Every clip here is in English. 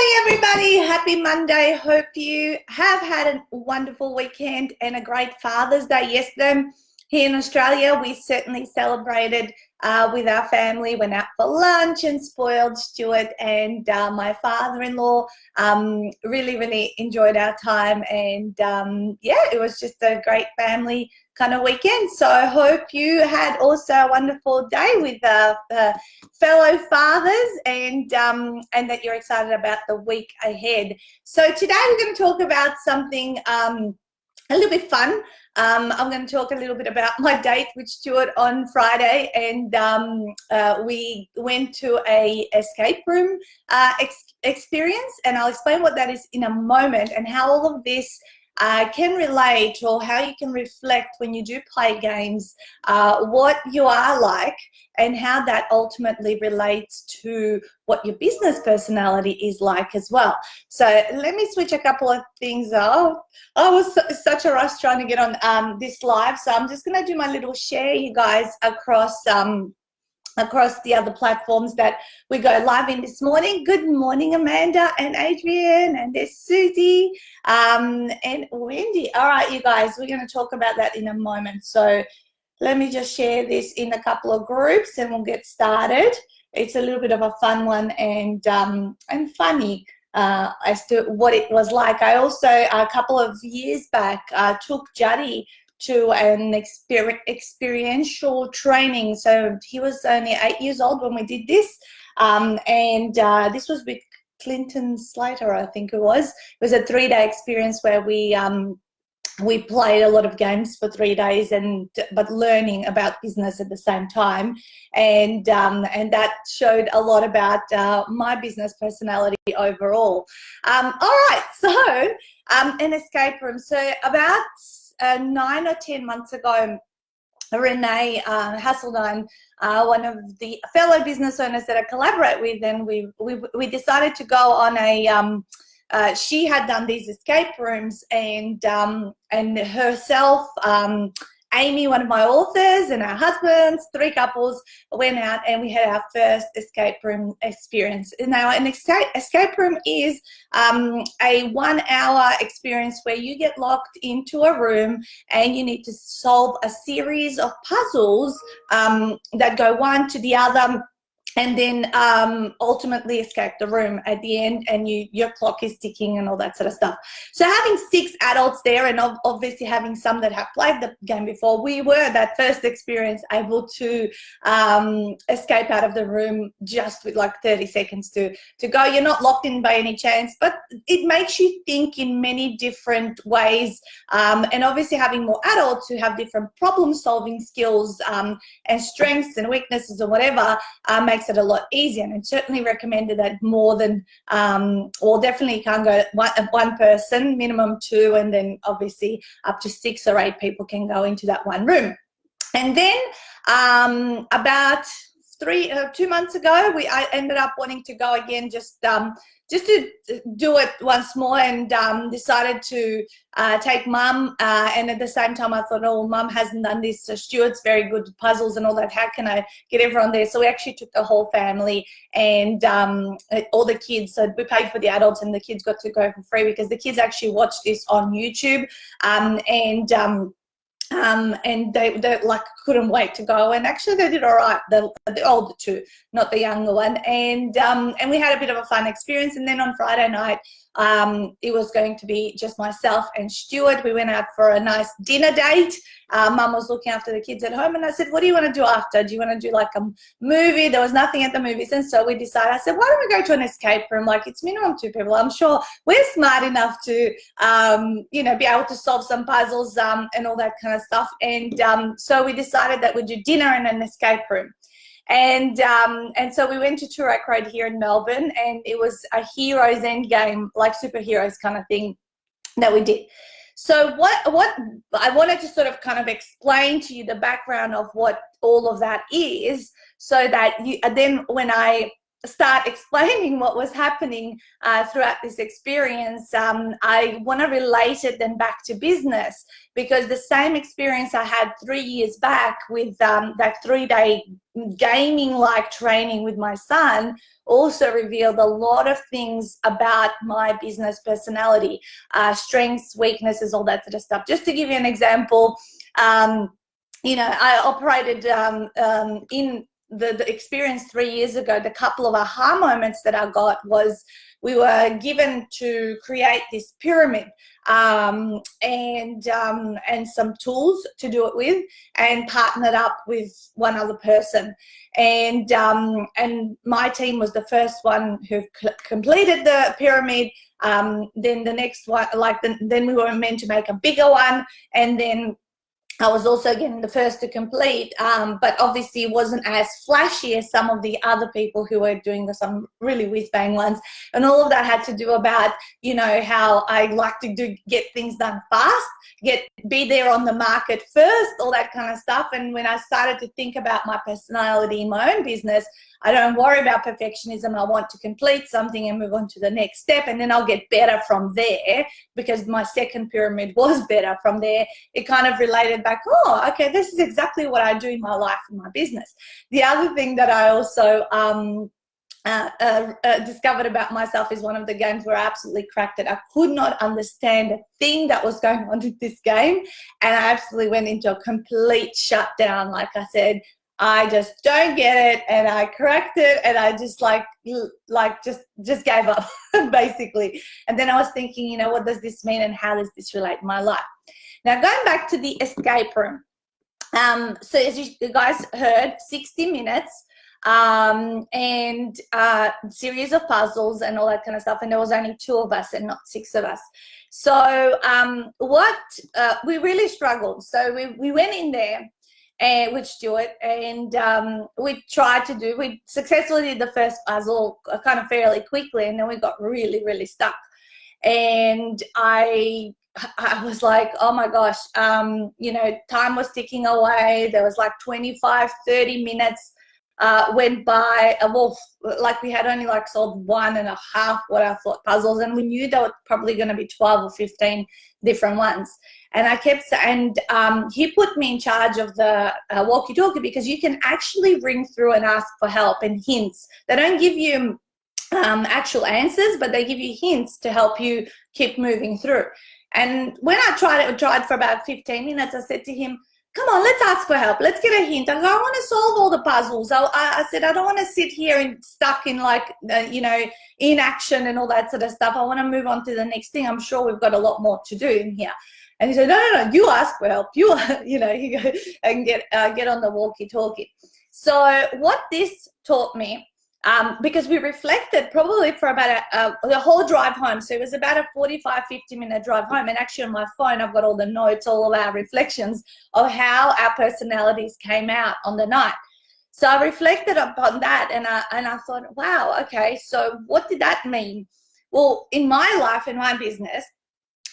morning, everybody. Happy Monday. Hope you have had a wonderful weekend and a great Father's Day yesterday. Here in Australia, we certainly celebrated with our family, went out for lunch and spoiled Stuart and my father-in-law. Really enjoyed our time, and yeah, it was just a great family kind of weekend. So I hope you had also a wonderful day with fellow fathers, and that you're excited about the week ahead. So today we're going to talk about something a little bit fun. I'm going to talk a little bit about my date with Stuart on Friday, and we went to a escape room experience, and I'll explain what that is in a moment and how all of this can relate, or how you can reflect when you do play games, what you are like, and how that ultimately relates to what your business personality is like as well. So let me switch a couple of things off. I was such a rush trying to get on this live, so I'm just going to do my little share, you guys, across the other platforms that we go live in this morning. Good morning, Amanda and Adrian, and there's Susie and Wendy. All right, you guys, we're going to talk about that in a moment. So let me just share this in a couple of groups and we'll get started. It's a little bit of a fun one and funny as to what it was like. I also, a couple of years back, took Juddy to an experiential training. So he was only 8 years old when we did this, and this was with Clinton Slater, I think it was. It was a 3-day experience where we played a lot of games for 3 days, but learning about business at the same time, and that showed a lot about my business personality overall. All right, so an escape room. So about 9 or 10 months ago, Renee Hasseldine, one of the fellow business owners that I collaborate with, and we decided to go on a she had done these escape rooms, and herself, Amy, one of my authors, and our husbands, 3 couples, went out and we had our first escape room experience. Now, an escape room is a 1-hour experience where you get locked into a room and you need to solve a series of puzzles that go one to the other, and then ultimately escape the room at the end, and your clock is ticking and all that sort of stuff. So having 6 adults there, and obviously having some that have played the game before, we were, that first experience, able to escape out of the room just with like 30 seconds to go. You're not locked in by any chance, but it makes you think in many different ways, and obviously having more adults who have different problem solving skills and strengths and weaknesses or whatever makes it a lot easier. And certainly recommended that more than or definitely you can't go one person, minimum 2, and then obviously up to 6 or 8 people can go into that one room. And then about 2 months ago, I ended up wanting to go again, just to do it once more, and decided to take Mum, and at the same time I thought, oh, Mum hasn't done this, so Stuart's very good at puzzles and all that, how can I get everyone there? So we actually took the whole family and all the kids, so we paid for the adults and the kids got to go for free, because the kids actually watched this on YouTube, and they like couldn't wait to go, and actually they did all right, the older 2, not the younger one, and we had a bit of a fun experience. And then on Friday night, it was going to be just myself and Stuart. We went out for a nice dinner date. Mum was looking after the kids at home, and I said, what do you want to do after? Do you want to do like a movie? There was nothing at the movies, and so we decided, I said, why don't we go to an escape room? Like, it's minimum 2 people. I'm sure we're smart enough to be able to solve some puzzles and all that kind of stuff. And so we decided that we'd do dinner in an escape room. And so we went to Toorak Road here in Melbourne, and it was a hero's end game, like superheroes kind of thing that we did. So what I wanted to sort of kind of explain to you the background of what all of that is, so that then when I start explaining what was happening throughout this experience, I want to relate it then back to business, because the same experience I had 3 years back with that 3-day gaming-like training with my son also revealed a lot of things about my business personality, strengths, weaknesses, all that sort of stuff. Just to give you an example, you know, I operated in the experience 3 years ago. The couple of aha moments that I got was we were given to create this pyramid and some tools to do it with, and partnered up with one other person. And my team was the first one who completed the pyramid. Then the next one, then we were meant to make a bigger one, and then I was also getting the first to complete, but obviously it wasn't as flashy as some of the other people who were doing some really whiz-bang ones. And all of that had to do about, you know, how I like to get things done fast, be there on the market first, all that kind of stuff. And when I started to think about my personality in my own business, I don't worry about perfectionism. I want to complete something and move on to the next step, and then I'll get better from there, because my second pyramid was better from there. It kind of related back, oh, okay, this is exactly what I do in my life and my business. The other thing that I also discovered about myself is one of the games where I absolutely cracked it. I could not understand a thing that was going on with this game, and I absolutely went into a complete shutdown. Like I said, I just don't get it, and I cracked it, and I just just gave up basically. And then I was thinking, you know, what does this mean and how does this relate to my life? Now, going back to the escape room. So as you guys heard, 60 minutes and series of puzzles and all that kind of stuff. And there was only 2 of us and not 6 of us. So we really struggled. So we went in there with Stuart, and we successfully did the first puzzle kind of fairly quickly, and then we got really, really stuck. And I was like, oh my gosh, you know, time was ticking away. There was like 25, 30 minutes went by. Well, like we had only like solved 1.5 what I thought puzzles, and we knew there were probably going to be 12 or 15 different ones. And I kept saying, he put me in charge of the walkie-talkie, because you can actually ring through and ask for help and hints. They don't give you actual answers, but they give you hints to help you keep moving through. And when I tried for about 15 minutes, I said to him, come on, let's ask for help. Let's get a hint. I go, I want to solve all the puzzles. I said, I don't want to sit here and stuck in like, you know, inaction and all that sort of stuff. I want to move on to the next thing. I'm sure we've got a lot more to do in here. And he said, no, you ask for help. You know, you go and get on the walkie-talkie. So what this taught me, because we reflected probably for about the whole drive home. So it was about a 45, 50-minute drive home. And actually on my phone, I've got all the notes, all of our reflections of how our personalities came out on the night. So I reflected upon that, and I thought, wow, okay, so what did that mean? Well, in my life, in my business,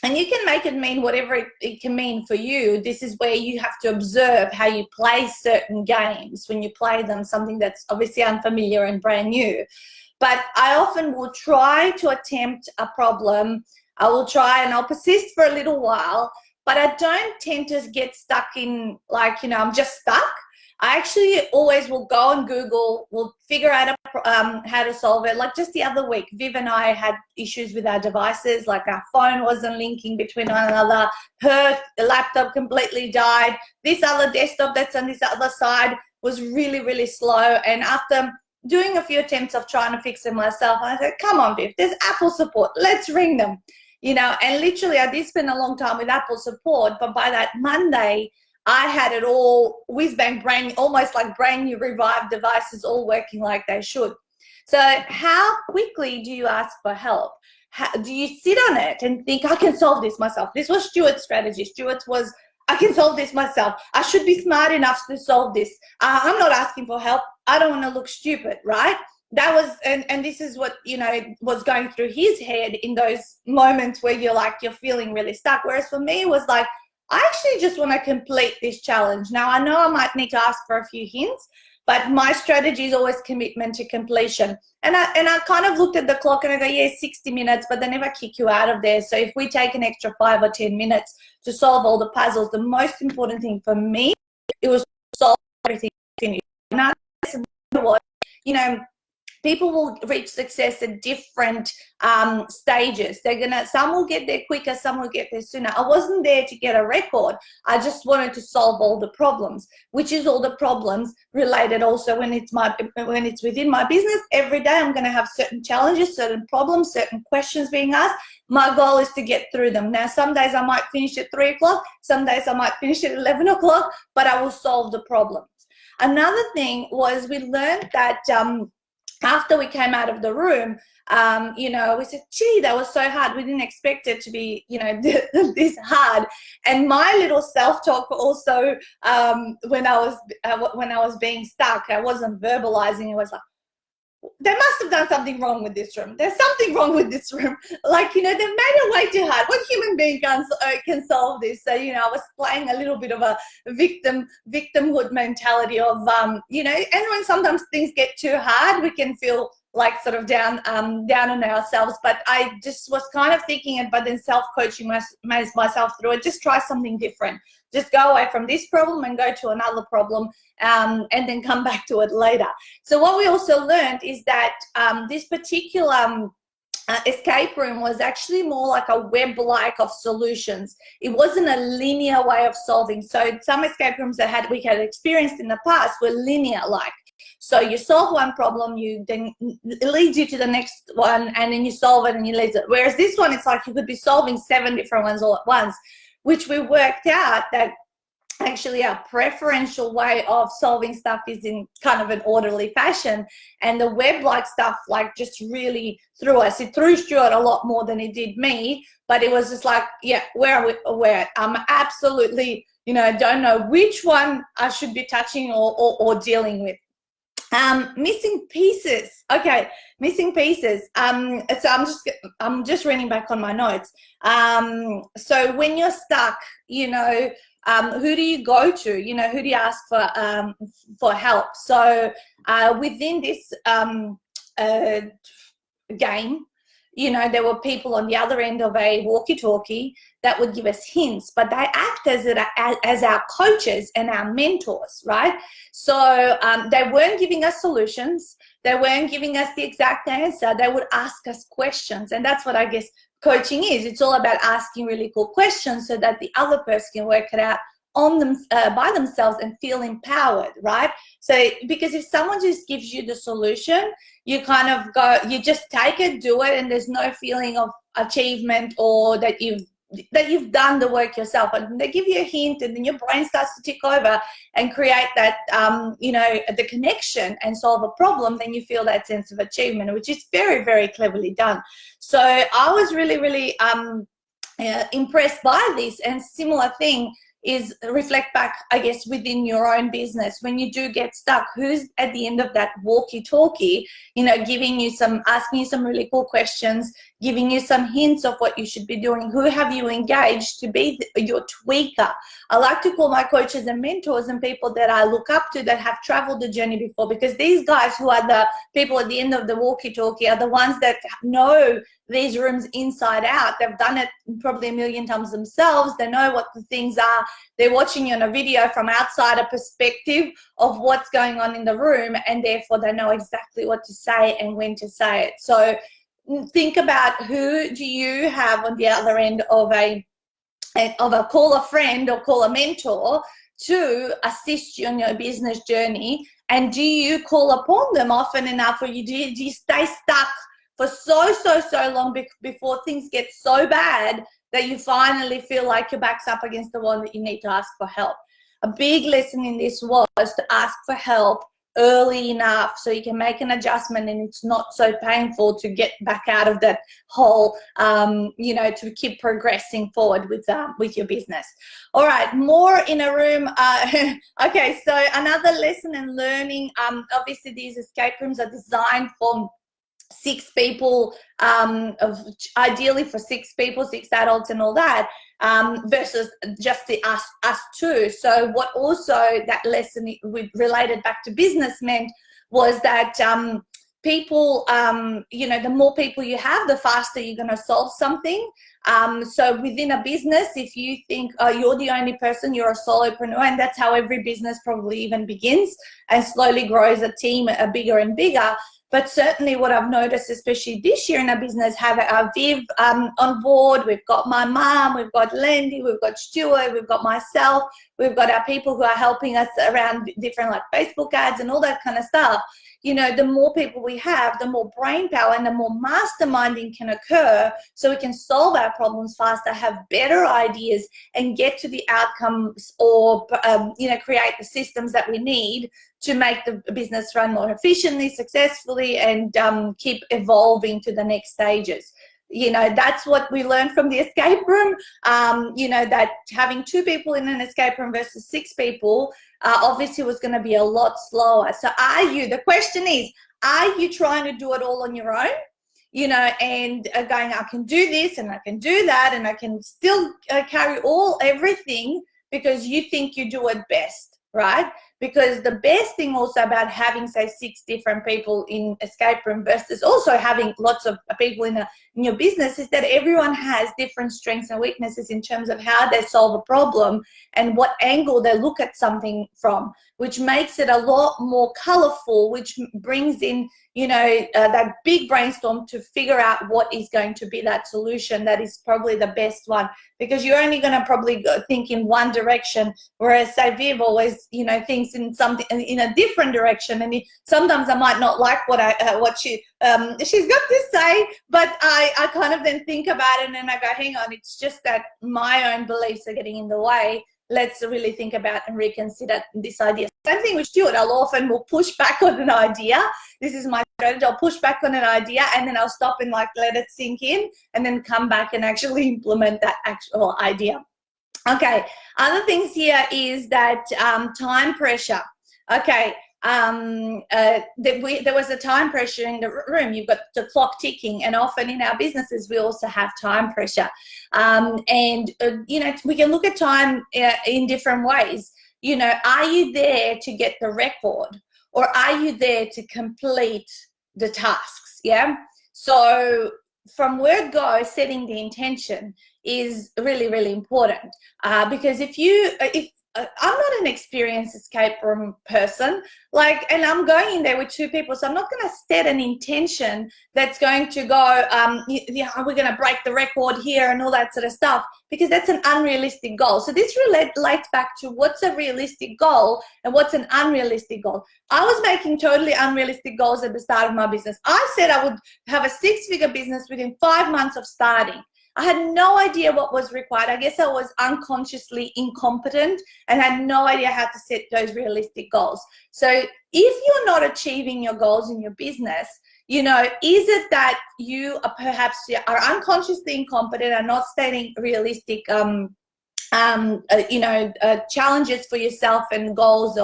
and you can make it mean whatever it can mean for you. This is where you have to observe how you play certain games when you play them, something that's obviously unfamiliar and brand new. But I often will try to attempt a problem. I will try and I'll persist for a little while, but I don't tend to get stuck in like, you know, I'm just stuck. I actually always will go on Google, will figure out how to solve it. Like just the other week, Viv and I had issues with our devices, like our phone wasn't linking between one another. Her laptop completely died. This other desktop that's on this other side was really, really slow. And after doing a few attempts of trying to fix it myself, I said, come on, Viv, there's Apple support. Let's ring them. You know, and literally I did spend a long time with Apple support, but by that Monday, I had it all whiz-bang, almost like brand new revived devices all working like they should. So how quickly do you ask for help? How, do you sit on it and think, I can solve this myself? This was Stuart's strategy. Stuart's was, I can solve this myself. I should be smart enough to solve this. I'm not asking for help. I don't want to look stupid, right? That was, and this is what, you know, was going through his head in those moments where you're like, you're feeling really stuck. Whereas for me, it was like, I actually just want to complete this challenge. Now, I know I might need to ask for a few hints, but my strategy is always commitment to completion. And I kind of looked at the clock and I go, yeah, 60 minutes, but they never kick you out of there. So if we take an extra 5 or 10 minutes to solve all the puzzles, the most important thing for me, it was solve everything. And I said, you know, people will reach success at different stages. Some will get there quicker, some will get there sooner. I wasn't there to get a record. I just wanted to solve all the problems, which is all the problems related also when it's within my business. Every day I'm going to have certain challenges, certain problems, certain questions being asked. My goal is to get through them. Now, some days I might finish at 3 o'clock, some days I might finish at 11 o'clock, but I will solve the problems. Another thing was we learned that after we came out of the room, you know, we said, gee, that was so hard. We didn't expect it to be, you know, this hard. And my little self-talk also, when I was being stuck, I wasn't verbalizing. It was like, they must have done something wrong with this room. There's something wrong with this room. Like, you know, they made it way too hard. What human being can solve this? So, you know, I was playing a little bit of a victimhood mentality of, you know, and when sometimes things get too hard, we can feel like sort of down on ourselves. But I just was kind of thinking it, but then self-coaching myself through it. Just try something different. Just go away from this problem and go to another problem, and then come back to it later. So what we also learned is that this particular escape room was actually more like a web-like of solutions. It wasn't a linear way of solving. So some escape rooms that we had experienced in the past were linear-like. So you solve one problem, then it leads you to the next one, and then you solve it and you lead it. Whereas this one, it's like you could be solving 7 different ones all at once, which we worked out that actually our preferential way of solving stuff is in kind of an orderly fashion, and the web-like stuff like just really threw us. It threw Stuart a lot more than it did me, but it was just like, yeah, where I'm absolutely, you know, don't know which one I should be touching or dealing with. Missing pieces. Okay, missing pieces. So I'm just reading back on my notes. So when you're stuck, you know, who do you go to? You know, who do you ask for help? So within this game, you know, there were people on the other end of a walkie-talkie that would give us hints, but they act as our coaches and our mentors, right? So they weren't giving us solutions. They weren't giving us the exact answer. They would ask us questions, and that's what I guess coaching is. It's all about asking really cool questions so that the other person can work it out on them by themselves and feel empowered, right? So because if someone just gives you the solution, you kind of go, you just take it, do it, and there's no feeling of achievement or that you've done the work yourself. And they give you a hint, and then your brain starts to tick over and create that you know, the connection and solve a problem. Then you feel that sense of achievement, which is very, very cleverly done. So I was really impressed by this. And similar thing is reflect back, I guess, within your own business. When you do get stuck, who's at the end of that walkie-talkie, you know, asking you some really cool questions, giving you some hints of what you should be doing? Who have you engaged to be your tweaker? I like to call my coaches and mentors and people that I look up to that have traveled the journey before, because these guys who are the people at the end of the walkie-talkie are the ones that know these rooms inside out. They've done it probably a million times themselves. They know what the things are. They're watching you on a video from outside a perspective of what's going on in the room, and therefore they know exactly what to say and when to say it. So think about, who do you have on the other end of a call a friend or call a mentor to assist you on your business journey, and do you call upon them often enough, or do you stay stuck for so long before things get so bad that you finally feel like your back's up against the wall, that you need to ask for help? A big lesson in this was to ask for help early enough so you can make an adjustment and it's not so painful to get back out of that hole, you know, to keep progressing forward with your business. All right, more in a room. Okay, so another lesson in learning, obviously these escape rooms are designed for 6 people, ideally for 6 people, 6 adults and all that, versus just the us two. So what also that lesson we related back to business meant was that people, the more people you have, the faster you're going to solve something. So within a business, if you think you're the only person, you're a solopreneur, and that's how every business probably even begins and slowly grows a team bigger and bigger. But certainly what I've noticed, especially this year in our business, have our Viv on board. We've got my mom, we've got Lindy, we've got Stuart, we've got myself, we've got our people who are helping us around different like Facebook ads and all that kind of stuff. The more people we have, the more brain power and the more masterminding can occur, so we can solve our problems faster, have better ideas, and get to the outcomes, or create the systems that we need to make the business run more efficiently, successfully, and keep evolving to the next stages. That's what we learned from the escape room, that having 2 people in an escape room versus 6 people, obviously was going to be a lot slower. So the question is, are you trying to do it all on your own? And going, I can do this and I can do that and I can still carry everything because you think you do it best, right? Because the best thing also about having, say, 6 different people in escape room versus also having lots of people in your business is that everyone has different strengths and weaknesses in terms of how they solve a problem and what angle they look at something from, which makes it a lot more colorful, which brings in, that big brainstorm to figure out what is going to be that solution that is probably the best one, because you're only going to probably think in one direction, whereas, say, Viv always, thinks in something in a different direction, and sometimes I might not like what she's got to say, but I kind of then think about it and I go, hang on, it's just that my own beliefs are getting in the way. Let's really think about and reconsider this idea. Same thing with Stuart. I'll often will push back on an idea. This is my strategy. I'll push back on an idea and then I'll stop and let it sink in and then come back and actually implement that actual idea. Okay, other things here is that time pressure. Okay, there was a time pressure in the room. You've got the clock ticking, and often in our businesses we also have time pressure. We can look at time in different ways. Are you there to get the record, or are you there to complete the tasks? Yeah. So from word go, setting the intention is really, really important, because if I'm not an experienced escape room person, and I'm going in there with 2 people, so I'm not going to set an intention that's going to go, we're going to break the record here and all that sort of stuff, because that's an unrealistic goal. So this relates back to what's a realistic goal and what's an unrealistic goal. I was making totally unrealistic goals at the start of my business. I said I would have a 6-figure business within 5 months of starting. I had no idea what was required. I guess I was unconsciously incompetent and had no idea how to set those realistic goals. So if you're not achieving your goals in your business, is it that you are perhaps are unconsciously incompetent and not setting realistic challenges for yourself and goals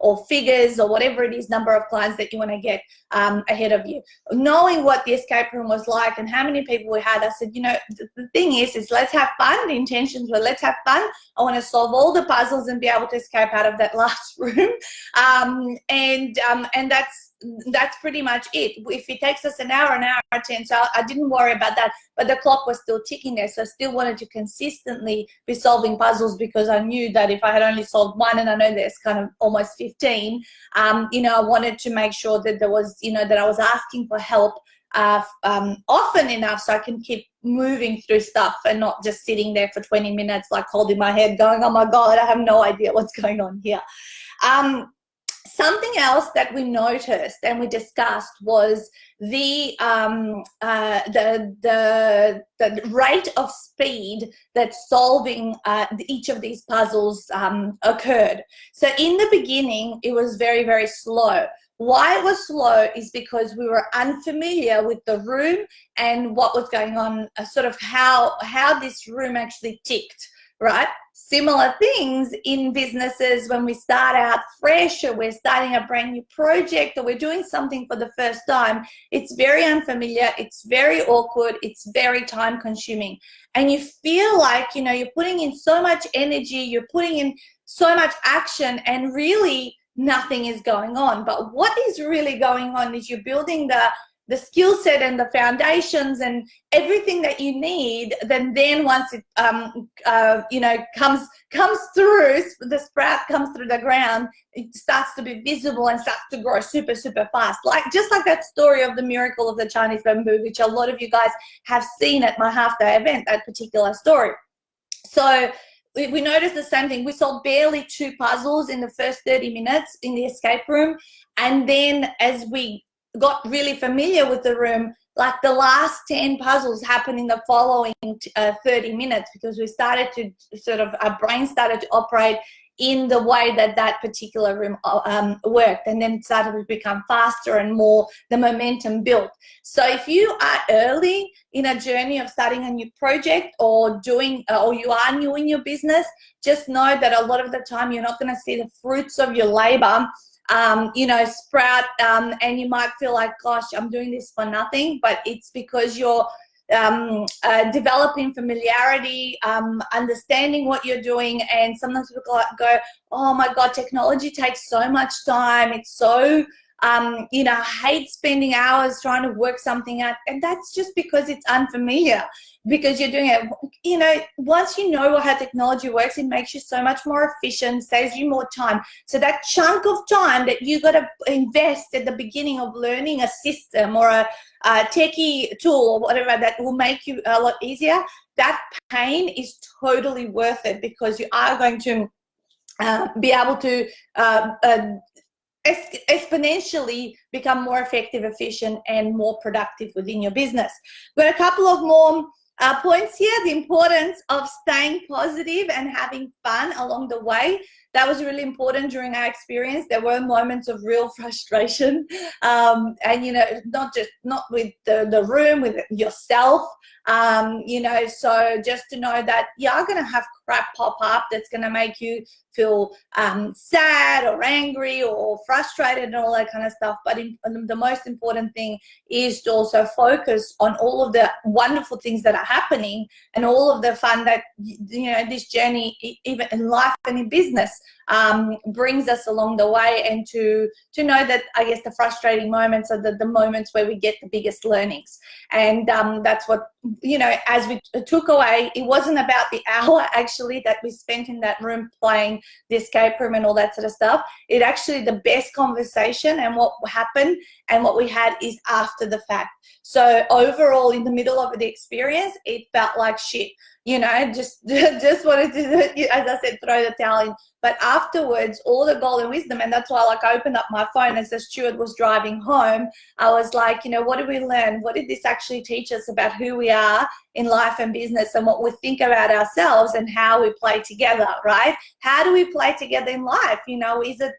or figures or whatever it is, number of clients that you want to get ahead of you. Knowing what the escape room was like and how many people we had, I said, the thing is let's have fun. The intentions were let's have fun. I want to solve all the puzzles and be able to escape out of that last room. And that's pretty much it. If it takes us an hour 10, so I didn't worry about that, but the clock was still ticking there, so I still wanted to consistently be solving puzzles, because I knew that if I had only solved one, and I know there's kind of almost 15, I wanted to make sure that there was, that I was asking for help often enough so I can keep moving through stuff and not just sitting there for 20 minutes holding my head going, oh my God, I have no idea what's going on here. Something else that we noticed and we discussed was the rate of speed that solving each of these puzzles occurred. So in the beginning, it was very, very slow. Why it was slow is because we were unfamiliar with the room and what was going on, sort of how this room actually ticked. Right? similar things in businesses when we start out fresh, or we're starting a brand new project, or we're doing something for the first time. It's very unfamiliar, it's very awkward, it's very time consuming, and you feel like, you know, you're putting in so much energy, you're putting in so much action, and really nothing is going on. But what is really going on is you're building the skill set and the foundations and everything that you need. Then once it you know, comes through, the sprout comes through the ground, it starts to be visible and starts to grow super fast, like just like that story of the miracle of the Chinese bamboo, which a lot of you guys have seen at my half-day event, that particular story. So we noticed the same thing. We sold barely 2 puzzles in the first 30 minutes in the escape room, and then as we got really familiar with the room, like the last 10 puzzles happened in the following 30 minutes, because we started to sort of, our brain started to operate in the way that particular room worked, and then it started to become faster and more, the momentum built. So if you are early in a journey of starting a new project, or doing, or you are new in your business, just know that a lot of the time you're not going to see the fruits of your labor you know, sprout, and you might feel like, gosh, I'm doing this for nothing, but it's because you're developing familiarity, understanding what you're doing. And sometimes people go, oh my God, technology takes so much time, it's so you know, I hate spending hours trying to work something out. And that's just because it's unfamiliar, because you're doing it, you know, once you know how technology works, it makes you so much more efficient, saves you more time. So that chunk of time that you got to invest at the beginning of learning a system or a techie tool or whatever that will make you a lot easier, that pain is totally worth it, because you are going to be able to exponentially become more effective, efficient, and more productive within your business. We've got a couple of more points here. The importance of staying positive and having fun along the way. That was really important during our experience. There were moments of real frustration, and you know, not with the room, with yourself, you know. So just to know that you are going to have crap pop up that's going to make you feel sad or angry or frustrated and all that kind of stuff. But the most important thing is to also focus on all of the wonderful things that are happening and all of the fun that, you know, this journey, even in life and in business, brings us along the way. And to know that, I guess, the frustrating moments are the moments where we get the biggest learnings. And that's what, you know, as we took away, it wasn't about the hour actually that we spent in that room playing the escape room and all that sort of stuff. It actually, the best conversation and what happened and what we had is after the fact. So overall, in the middle of the experience, it felt like shit. You know, just wanted to, as I said, throw the towel in. But afterwards, all the golden wisdom, and that's why, like, I opened up my phone as the steward was driving home. I was like, you know, what did we learn? What did this actually teach us about who we are in life and business, and what we think about ourselves and how we play together, right? How do we play together in life? You know, is it,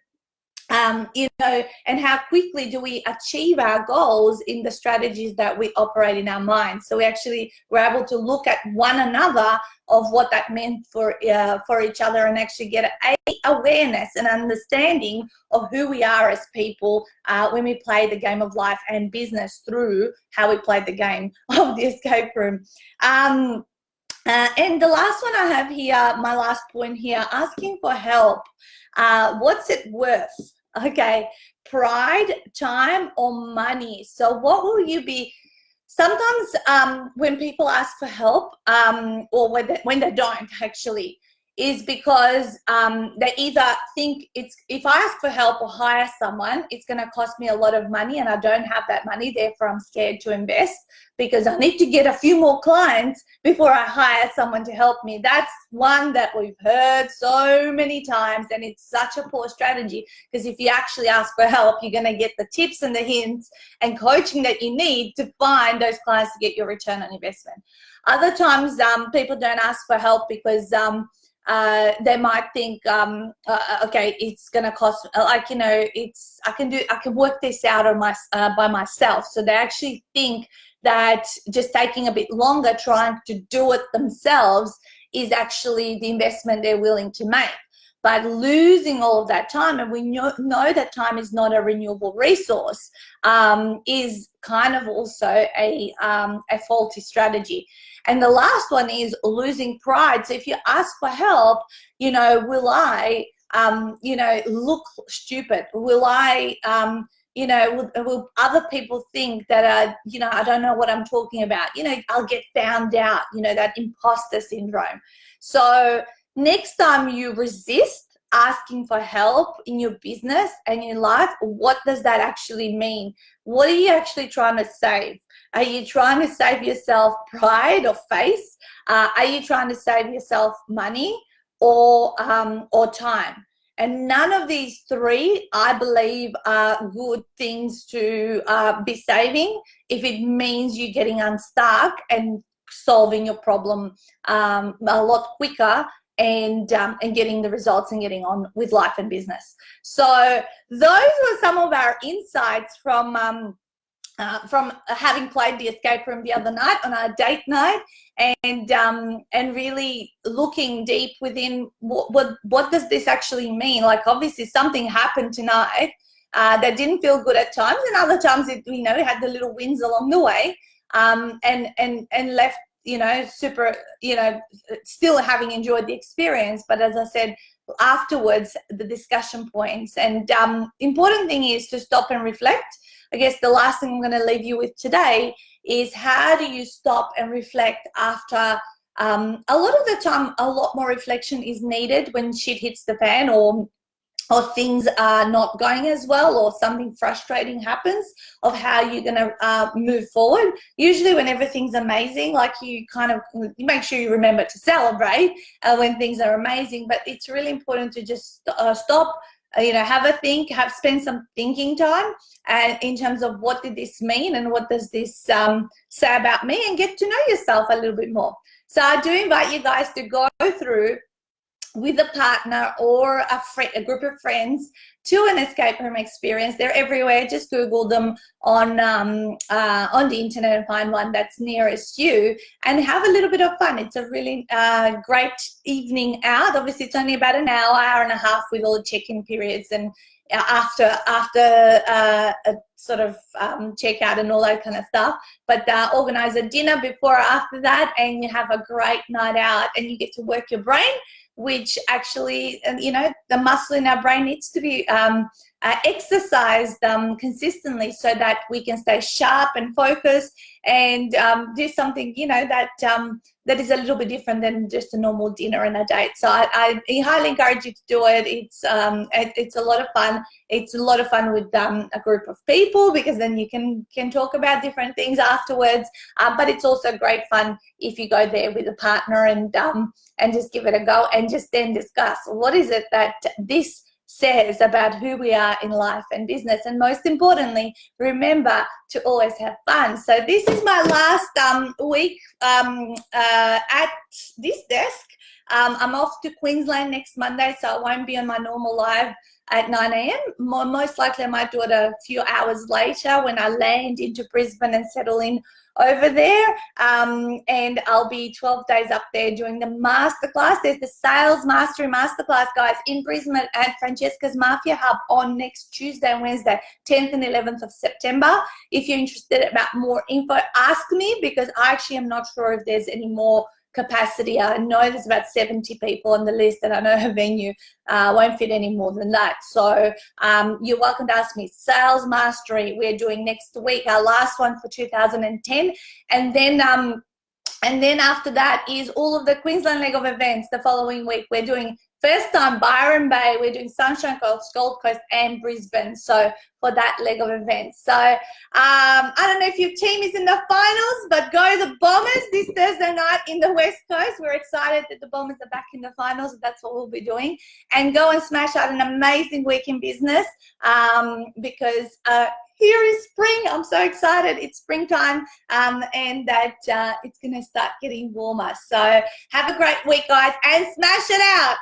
you know, and how quickly do we achieve our goals in the strategies that we operate in our minds? So we actually were able to look at one another of what that meant for each other, and actually get a awareness and understanding of who we are as people when we play the game of life and business through how we play the game of the escape room. And the last one I have here, my last point here, asking for help. What's it worth? Okay, pride, time, or money. So what will you be? Sometimes when people ask for help, or when they don't actually, is because they either think it's, if I ask for help or hire someone, it's going to cost me a lot of money and I don't have that money, therefore I'm scared to invest because I need to get a few more clients before I hire someone to help me. That's one that we've heard so many times, and it's such a poor strategy, because if you actually ask for help, you're going to get the tips and the hints and coaching that you need to find those clients to get your return on investment. Other times people don't ask for help because they might think, okay, it's gonna cost, like, you know, it's, I can work this out on by myself. So they actually think that just taking a bit longer trying to do it themselves is actually the investment they're willing to make. But losing all of that time, and we know that time is not a renewable resource, is kind of also a faulty strategy. And the last one is losing pride. So if you ask for help, will I, look stupid? Will I, will other people think that, I don't know what I'm talking about? I'll get found out, that imposter syndrome. So next time you resist asking for help in your business and your life, what does that actually mean? What are you actually trying to save? Are you trying to save yourself pride or face? Are you trying to save yourself money or time? And none of these three, I believe, are good things to be saving if it means you're getting unstuck and solving your problem a lot quicker and getting the results and getting on with life and business. So those were some of our insights from having played the escape room the other night on our date night, and really looking deep within what does this actually mean? Like, obviously something happened tonight that didn't feel good at times, and other times we had the little wins along the way, and left super, still having enjoyed the experience. But as I said, afterwards, the discussion points, and important thing is to stop and reflect. I guess the last thing I'm going to leave you with today is, how do you stop and reflect after a lot of the time? A lot more reflection is needed when shit hits the fan, or things are not going as well, or something frustrating happens, of how you're going to move forward. Usually when everything's amazing, like, you make sure you remember to celebrate when things are amazing, but it's really important to just stop, have a think, spend some thinking time in terms of what did this mean and what does this say about me, and get to know yourself a little bit more. So I do invite you guys to go through with a partner or a group of friends to an escape room experience. They're everywhere. Just Google them on the internet and find one that's nearest you, and have a little bit of fun. It's a really great evening out. Obviously, it's only about an hour and a half with all the check-in periods, and after a sort of checkout and all that kind of stuff. But organize a dinner before or after that, and you have a great night out, and you get to work your brain, which actually, the muscle in our brain needs to be exercised consistently, so that we can stay sharp and focused, and do something, that is a little bit different than just a normal dinner and a date. So I highly encourage you to do it. It's a lot of fun. It's a lot of fun with a group of people, because then you can talk about different things afterwards. But it's also great fun if you go there with a partner and just give it a go, and just then discuss what is it that this says about who we are in life and business. And most importantly, remember to always have fun. So this is my last week at this desk. I'm off to Queensland next Monday, so I won't be on my normal live at 9 a.m. Most likely I might do it a few hours later when I land into Brisbane and settle in over there, and I'll be 12 days up there doing the masterclass. There's the Sales Mastery Masterclass, guys, in Brisbane at Francesca's Mafia Hub on next Tuesday and Wednesday, 10th and 11th of September. If you're interested about more info, ask me, because I actually am not sure if there's any more capacity. I know there's about 70 people on the list, and I know her venue won't fit any more than that. So you're welcome to ask me. Sales Mastery, we're doing next week, our last one for 2010. And then after that is all of the Queensland leg of events the following week. We're doing first time Byron Bay, we're doing Sunshine Coast, Gold Coast and Brisbane, so for that leg of events. So I don't know if your team is in the finals, but go the Bombers this Thursday night in the West Coast. We're excited that the Bombers are back in the finals. That's what we'll be doing. And go and smash out an amazing week in business, because here is spring. I'm so excited. It's springtime, and that it's going to start getting warmer. So have a great week, guys, and smash it out.